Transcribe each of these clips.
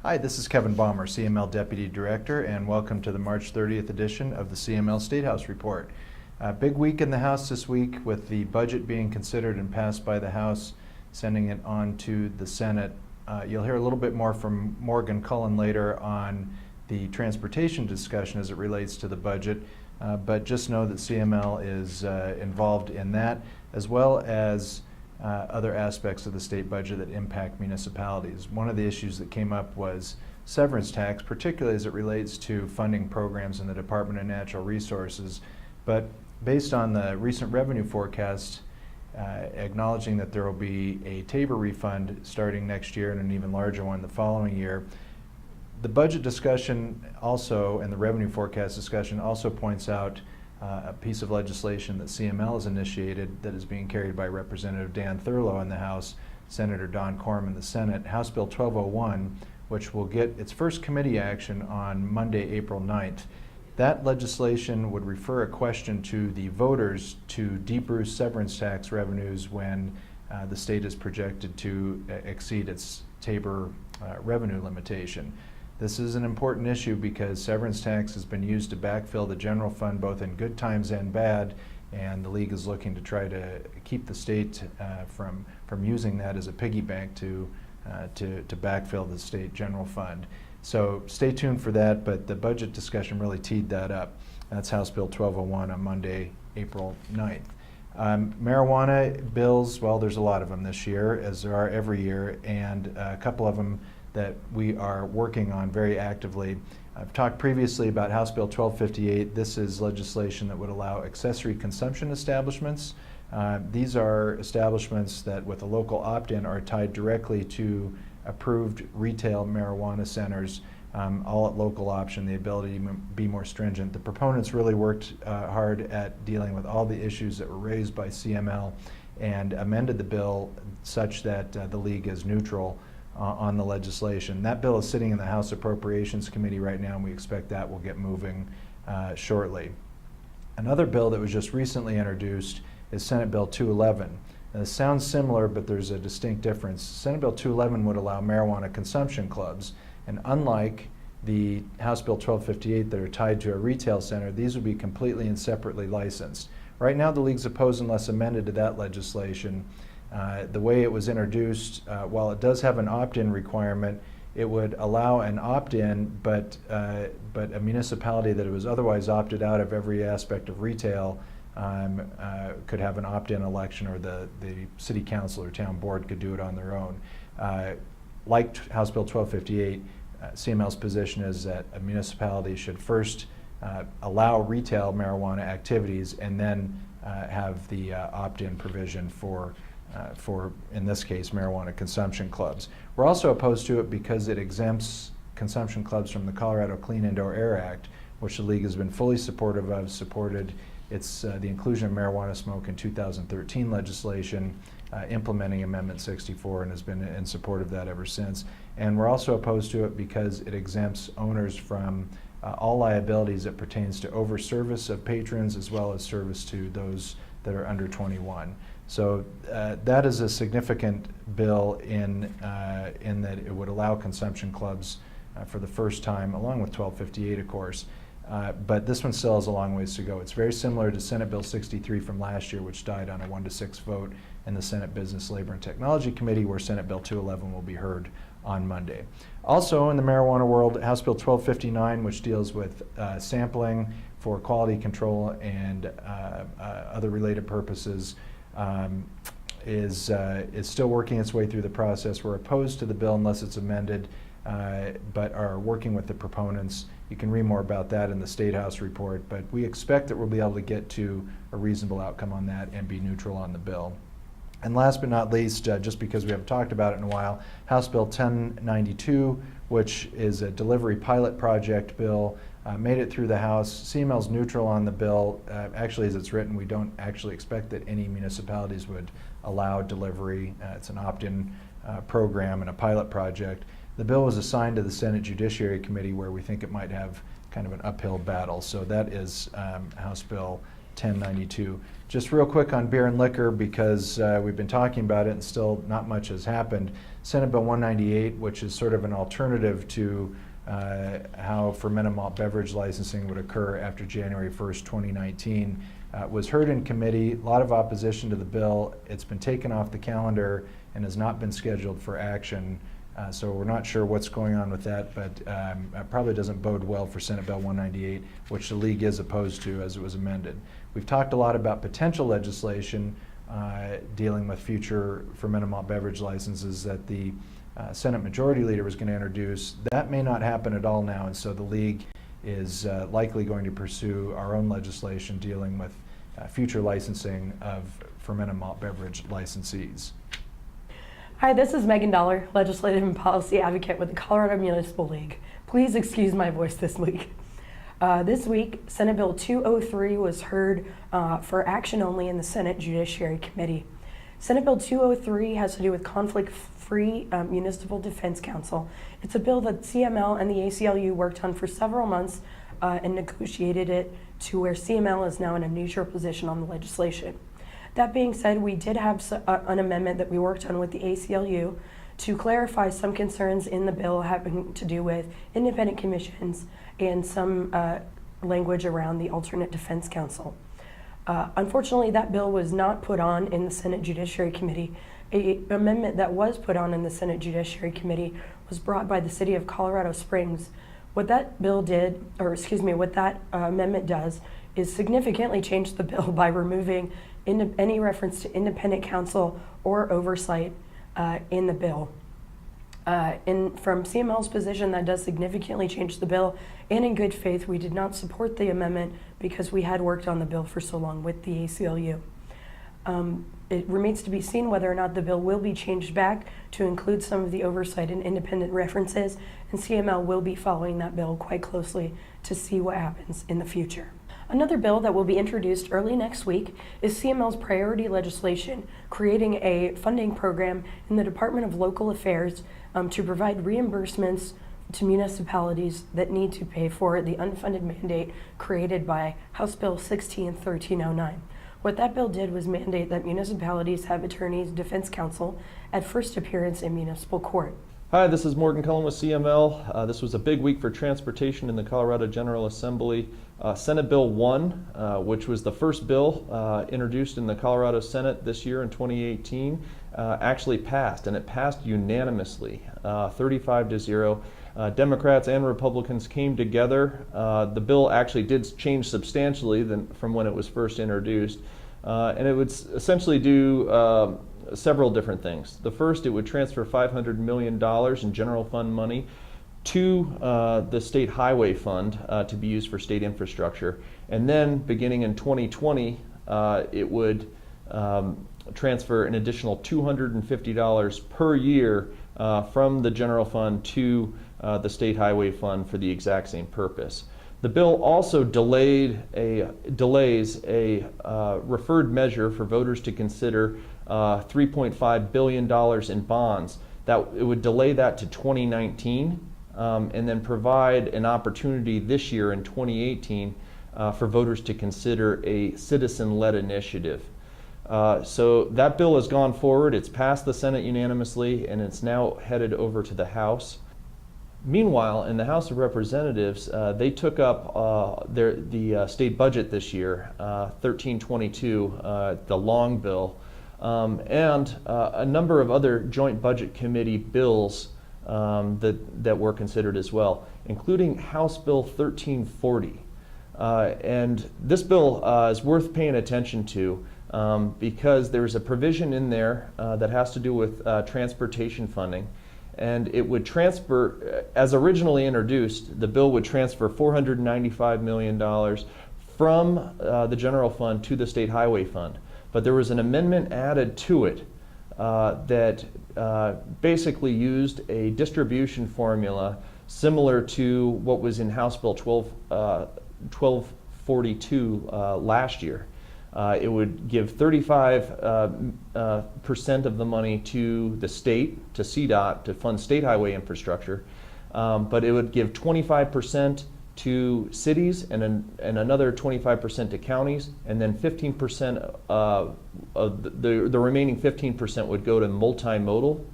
Hi, this is Kevin Baumer, CML Deputy Director, and welcome to the March 30th edition of the CML Statehouse Report. Big week in the House this week with the budget being considered and passed by the House, sending it on to the Senate. You'll hear a little bit more from Morgan Cullen later on the transportation discussion as it relates to the budget, but just know that CML is involved in that, as well as other aspects of the state budget that impact municipalities. One of the issues that came up was severance tax, particularly as it relates to funding programs in the Department of Natural Resources. But based on the recent revenue forecast, acknowledging that there will be a TABOR refund starting next year and an even larger one the following year, the budget discussion also, and the revenue forecast discussion also points out a piece of legislation that CML has initiated that is being carried by Representative Dan Thurlow in the House, Senator Don Corm in the Senate, House Bill 1201, which will get its first committee action on Monday, April 9th. That legislation would refer a question to the voters to debrief severance tax revenues when the state is projected to exceed its TABOR revenue limitation. This is an important issue because severance tax has been used to backfill the general fund both in good times and bad, and the League is looking to try to keep the state from using that as a piggy bank to backfill the state general fund. So stay tuned for that, but the budget discussion really teed that up. That's House Bill 1201 on Monday, April 9th. Marijuana bills, well, there's a lot of them this year, as there are every year, and a couple of them that we are working on very actively. I've talked previously about House Bill 1258. This is legislation that would allow accessory consumption establishments. These are establishments that with a local opt-in are tied directly to approved retail marijuana centers, all at local option, the ability to be more stringent. The proponents really worked hard at dealing with all the issues that were raised by CML and amended the bill such that the League is neutral on the legislation. That bill is sitting in the House Appropriations Committee right now, and we expect that will get moving shortly. Another bill that was just recently introduced is Senate Bill 211. Now, this sounds similar, but there's a distinct difference. Senate Bill 211 would allow marijuana consumption clubs, and unlike the House Bill 1258 that are tied to a retail center, these would be completely and separately licensed. Right now, the League's opposed unless amended to that legislation. The way it was introduced, while it does have an opt-in requirement, it would allow an opt-in, but a municipality that was otherwise opted out of every aspect of retail could have an opt-in election, or the city council or town board could do it on their own. Like House Bill 1258, CML's position is that a municipality should first allow retail marijuana activities and then have the opt-in provision for, in this case, marijuana consumption clubs. We're also opposed to it because it exempts consumption clubs from the Colorado Clean Indoor Air Act, which the League has been fully supportive of, supported the inclusion of marijuana smoke in 2013 legislation, implementing Amendment 64, and has been in support of that ever since. And we're also opposed to it because it exempts owners from all liabilities that pertains to over-service of patrons as well as service to those that are under 21. So that is a significant bill in that it would allow consumption clubs for the first time, along with 1258, of course. But this one still has a long ways to go. It's very similar to Senate Bill 63 from last year, which died on a 1-6 vote in the Senate Business, Labor, and Technology Committee, where Senate Bill 211 will be heard on Monday. Also in the marijuana world, House Bill 1259, which deals with sampling for quality control and other related purposes, is still working its way through the process. We're opposed to the bill unless it's amended, but are working with the proponents. You can read more about that in the Statehouse Report, but we expect that we'll be able to get to a reasonable outcome on that and be neutral on the bill. And last but not least, just because we haven't talked about it in a while, House Bill 1092, which is a delivery pilot project bill, made it through the House. CML's neutral on the bill. Actually, as it's written, we don't actually expect that any municipalities would allow delivery. It's an opt-in program and a pilot project. The bill was assigned to the Senate Judiciary Committee, where we think it might have kind of an uphill battle. So that is House Bill 1092. Just real quick on beer and liquor, because we've been talking about it and still not much has happened. Senate Bill 198, which is sort of an alternative to how fermented malt beverage licensing would occur after January 1st, 2019, was heard in committee. A lot of opposition to the bill. It's been taken off the calendar and has not been scheduled for action. So we're not sure what's going on with that, but it probably doesn't bode well for Senate Bill 198, which the League is opposed to as it was amended. We've talked a lot about potential legislation dealing with future fermented malt beverage licenses that the Senate Majority Leader was going to introduce. That may not happen at all now, and so the League is likely going to pursue our own legislation dealing with future licensing of fermented malt beverage licensees. Hi, this is Megan Dollar, Legislative and Policy Advocate with the Colorado Municipal League. Please excuse my voice this week. This week, Senate Bill 203 was heard for action only in the Senate Judiciary Committee. Senate Bill 203 has to do with conflict-free municipal defense counsel. It's a bill that CML and the ACLU worked on for several months and negotiated it to where CML is now in a neutral position on the legislation. That being said, we did have an amendment that we worked on with the ACLU to clarify some concerns in the bill having to do with independent commissions and some language around the alternate defense counsel. Unfortunately, that bill was not put on in the Senate Judiciary Committee. An amendment that was put on in the Senate Judiciary Committee was brought by the City of Colorado Springs. What that bill did, or excuse me, what that amendment does is significantly change the bill by removing any reference to independent counsel or oversight in the bill. From CML's position, that does significantly change the bill, and in good faith, we did not support the amendment because we had worked on the bill for so long with the ACLU. It remains to be seen whether or not the bill will be changed back to include some of the oversight and independent references, and CML will be following that bill quite closely to see what happens in the future. Another bill that will be introduced early next week is CML's priority legislation, creating a funding program in the Department of Local Affairs to provide reimbursements to municipalities that need to pay for the unfunded mandate created by House Bill 1309. What that bill did was mandate that municipalities have attorneys' defense counsel at first appearance in municipal court. Hi, this is Morgan Cullen with CML. This was a big week for transportation in the Colorado General Assembly. Senate Bill 1, which was the first bill introduced in the Colorado Senate this year in 2018, actually passed, and it passed unanimously, 35-0. Democrats and Republicans came together. The bill actually did change substantially from when it was first introduced, and it would essentially do several different things. The first, it would transfer $500 million in general fund money to the state highway fund to be used for state infrastructure. And then beginning in 2020, it would transfer an additional $250 per year from the general fund to the state highway fund for the exact same purpose. The bill also delays a referred measure for voters to consider $3.5 billion in bonds. That it would delay that to 2019 and then provide an opportunity this year in 2018 for voters to consider a citizen-led initiative. So that bill has gone forward. It's passed the Senate unanimously, and it's now headed over to the House. Meanwhile, in the House of Representatives, they took up the state budget this year, 1322, the long bill, and a number of other joint budget committee bills that were considered as well, including House Bill 1340. And this bill is worth paying attention to because there's a provision in there that has to do with transportation funding. And it would transfer, as originally introduced, the bill would transfer $495 million from the general fund to the state highway fund. But there was an amendment added to it that basically used a distribution formula similar to what was in House Bill 1242 last year. It would give 35% of the money to the state, to CDOT, to fund state highway infrastructure, but it would give 25% to cities and another 25% to counties, and then 15% of the remaining 15% would go to multimodal.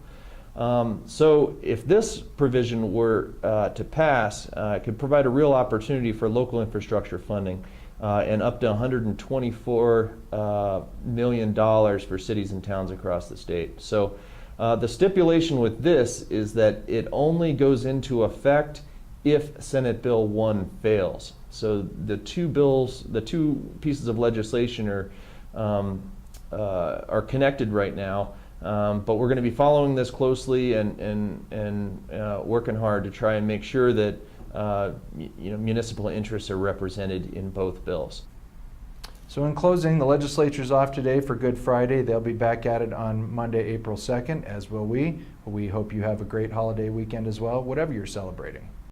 So if this provision were to pass, it could provide a real opportunity for local infrastructure funding and up to $124 million for cities and towns across the state. So the stipulation with this is that it only goes into effect if Senate Bill 1 fails. So the two pieces of legislation are connected right now. But we're going to be following this closely and working hard to try and make sure that municipal interests are represented in both bills. So in closing, the legislature's off today for Good Friday. They'll be back at it on Monday, April 2nd, as will we. We hope you have a great holiday weekend as well, whatever you're celebrating.